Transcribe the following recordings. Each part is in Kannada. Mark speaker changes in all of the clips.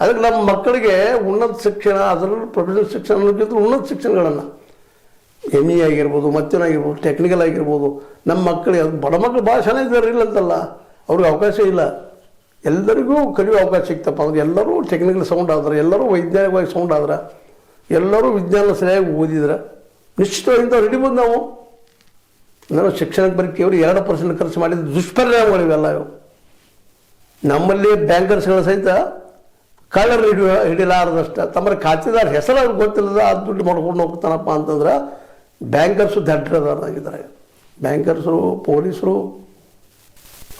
Speaker 1: ಅದಕ್ಕೆ ನಮ್ಮ ಮಕ್ಕಳಿಗೆ ಉನ್ನತ ಶಿಕ್ಷಣ, ಅದರಲ್ಲೂ ಪ್ರೊಫೆಷನಲ್ ಶಿಕ್ಷಣ ಅನ್ನೋಕ್ಕಿಂತ ಉನ್ನತ ಶಿಕ್ಷಣಗಳನ್ನು ME ಆಗಿರ್ಬೋದು, ಮತ್ತೇನಾಗಿರ್ಬೋದು, ಟೆಕ್ನಿಕಲ್ ಆಗಿರ್ಬೋದು, ನಮ್ಮ ಮಕ್ಕಳಿಗೆ ಅದು ಬಡ ಮಕ್ಕಳು ಭಾಳ ಚೆನ್ನಾಗಿದ್ದಾರೆ, ಇಲ್ಲ ಅಂತಲ್ಲ, ಅವ್ರಿಗೆ ಅವಕಾಶ ಇಲ್ಲ. ಎಲ್ಲರಿಗೂ ಕಲಿಯೋ ಅವಕಾಶ ಸಿಗ್ತಪ್ಪ ಅಂದ್ರೆ ಎಲ್ಲರೂ ಟೆಕ್ನಿಕಲ್ ಸೌಂಡ್ ಆದ್ರೆ, ಎಲ್ಲರೂ ವೈಜ್ಞಾನಿಕವಾಗಿ ಸೌಂಡ್ ಆದ್ರೆ, ಎಲ್ಲರೂ ವಿಜ್ಞಾನ ಸರಿಯಾಗಿ ಓದಿದ್ರೆ ನಿಶ್ಚಿತವಾಗಿ ಹಿಡಿಬೋದು ನಾವು. ನಾವು ಶಿಕ್ಷಣಕ್ಕೆ ಬರೀ ಕೇವಲ 2% ಖರ್ಚು ಮಾಡಿದ ದುಷ್ಪರಿಣಾಮಗಳಿವೆಲ್ಲ ಇವು. ನಮ್ಮಲ್ಲಿ ಬ್ಯಾಂಕರ್ಸ್ಗಳ ಸಹಿತ ಕಳ್ಳರು ಹಿಡಿಲಾರದಷ್ಟ ತಮ್ಮ ಖಾತೆದಾರ ಹೆಸರು ಅವ್ರಿಗೆ ಗೊತ್ತಿಲ್ಲದ ಅದು ದುಡ್ಡು ಮಾಡ್ಕೊಂಡು ಹೋಗ್ತಾನಪ್ಪ ಅಂತಂದ್ರೆ ಬ್ಯಾಂಕರ್ಸು ದಡ್ಡದಾಗಿದ್ದಾರೆ. ಬ್ಯಾಂಕರ್ಸರು, ಪೊಲೀಸರು,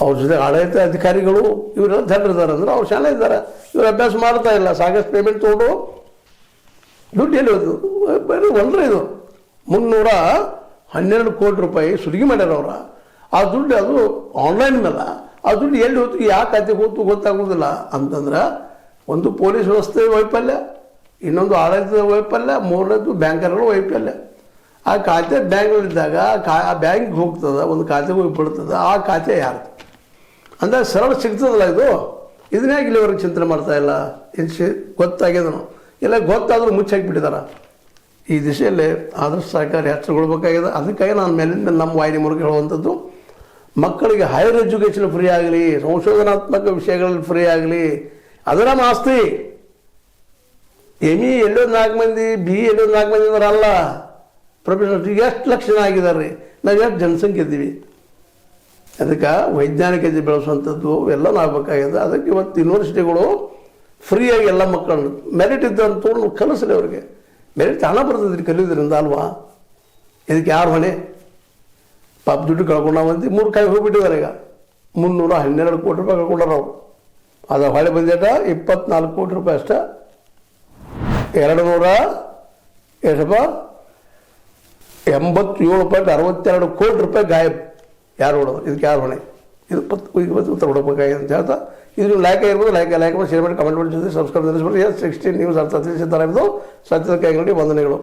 Speaker 1: ಅವ್ರ ಜೊತೆ ಆಡಳಿತ ಅಧಿಕಾರಿಗಳು ಇವರೆಲ್ಲ ದಡ್ಡರಿದ್ದಾರೆ. ಅಂದ್ರೆ ಅವ್ರು ಶಾಲೆ ಇದ್ದಾರೆ, ಇವ್ರು ಅಭ್ಯಾಸ ಮಾಡ್ತಾ ಇಲ್ಲ. ಸಾಕಷ್ಟು ಪೇಮೆಂಟ್ ತೊಗೊಂಡು ದುಡ್ಡು ಎಲ್ಲಿ ಹೋದು ಬರೀ ಒಂದ್ರೆ ಇದು 312 ಕೋಟಿ ರೂಪಾಯಿ ಸುಲಿಗೆ ಮಾಡ್ಯಾರ ಅವ್ರ. ಆ ದುಡ್ಡು ಅದು ಆನ್ಲೈನ್ ಮೇಲೆ, ಆ ದುಡ್ಡು ಎಲ್ಲಿ ಹೋಯ್ತು, ಯಾವ ಖಾತೆಗೆ ಹೋಯ್ತು ಗೊತ್ತಾಗೋದಿಲ್ಲ. ಅಂತಂದ್ರೆ ಒಂದು ಪೊಲೀಸ್ ವ್ಯವಸ್ಥೆ ವೈಫಲ್ಯ, ಇನ್ನೊಂದು ಆಡಳಿತದ ವೈಫಲ್ಯ, ಮೂರನೇದು ಬ್ಯಾಂಕರ್ಗಳ ವೈಫಲ್ಯ. ಆ ಖಾತೆ ಬ್ಯಾಂಕ್ಗಳಿದ್ದಾಗ ಆ ಬ್ಯಾಂಕ್ಗೆ ಹೋಗ್ತದೆ, ಒಂದು ಖಾತೆಗೆ ಹೋಗಿ ಬಿಡ್ತದೆ, ಆ ಖಾತೆ ಯಾರು ಅಂದರೆ ಸರಳ ಸಿಗ್ತದಲ್ಲ ಇದು. ಇದನ್ನೇ ಇಲ್ಲಿವರೆಗೆ ಚಿಂತನೆ ಮಾಡ್ತಾ ಇಲ್ಲ. ಗೊತ್ತಾಗ್ಯದನು ಇಲ್ಲ, ಗೊತ್ತಾದರೂ ಮುಚ್ಚಾಕಿಬಿಟ್ಟಿದ್ದಾರೆ. ಈ ದಿಶೆಯಲ್ಲಿ ಆದಷ್ಟು ಸರ್ಕಾರ ಹೆಚ್ಚುಗೊಳ್ಬೇಕಾಗಿದೆ. ಅದಕ್ಕಾಗಿ ನಾನು ಮೇಲಿಂದ ನಮ್ಮ ವಾಹಿನಿ ಮೂಲಕ ಹೇಳುವಂಥದ್ದು, ಮಕ್ಕಳಿಗೆ ಹೈಯರ್ ಎಜುಕೇಷನ್ ಫ್ರೀ ಆಗಲಿ, ಸಂಶೋಧನಾತ್ಮಕ ವಿಷಯಗಳಲ್ಲಿ ಫ್ರೀ ಆಗಲಿ, ಅದರ ಆಸ್ತಿ. ME ಎಲ್ಲೋ 4 ಮಂದಿ, BE ಎಲ್ಲೋ 4 ಮಂದಿ ಅಲ್ಲ, ಪ್ರೊಫೆಷನಲ್ ಎಷ್ಟು ಲಕ್ಷ ಜನ ಆಗಿದ್ದಾರೆ ರೀ, ನಾವು ಎಷ್ಟು ಜನಸಂಖ್ಯೆ ಇದ್ದೀವಿ. ಅದಕ್ಕೆ ವೈಜ್ಞಾನಿಕತೆ ಬೆಳೆಸುವಂಥದ್ದು ಎಲ್ಲ ಆಗಬೇಕಾಗಿದೆ. ಅದಕ್ಕೆ ಇವತ್ತು ಯೂನಿವರ್ಸಿಟಿಗಳು ಫ್ರೀಯಾಗಿ ಎಲ್ಲ ಮಕ್ಕಳನ್ನು ಮೆರಿಟ್ ಇದ್ದವ್ರನ್ನ ತೊಗೊಂಡು ಕಲಿಸಲಿ. ಅವ್ರಿಗೆ ಮೆರಿಟ್ ಹಣ ಬರ್ತದ್ರಿ ಕಲಿಯೋದ್ರಿಂದ ಅಲ್ವಾ. ಇದಕ್ಕೆ ಯಾರು ಹೊಣೆ? ಪಾಪ ದುಡ್ಡು ಕಳ್ಕೊಂಡಾವಂತ 3 ಕಾಯಿ ಹೋಗ್ಬಿಟ್ಟಿದ್ದಾರೆ. ಈಗ 312 ಕೋಟಿ ರೂಪಾಯಿ ಕಳ್ಕೊಂಡಾರ ಅವರು. ಅದು ಹೊಳೆ ಬಜೆಟ 24 ಕೋಟಿ ರೂಪಾಯಿ ಅಷ್ಟೇ. 287.62 ಕೋಟಿ ರೂಪಾಯಿ ಗಾಯಬ್. ಯಾರು ಹೊಡೋದು? ಇದಕ್ಕೆ ಯಾರು ಹೊಣೆ? ಇದು ಉತ್ತರ ಕೊಡಬೇಕಾಗಿದೆ ಅಂತ ಹೇಳ್ತಾ, ಇದು ಲೈಕ್ ಆಗಿರ್ಬೋದು, ಲೈಕ್ ಮಾಡಿ, ಶೇರ್ ಮಾಡಿ, ಕಮೆಂಟ್ ಮಾಡಿ, ಸಬ್ಸ್ಕ್ರೈಬ್ ಮಾಡಿ. 16 ನ್ಯೂಸ್ ಅರ್ಥ ತಿಳಿಸಿದ್ದಾರೆ. ಸತ್ಯದ ಕೈಗಂಡಿ ವಂದನೆಗಳು.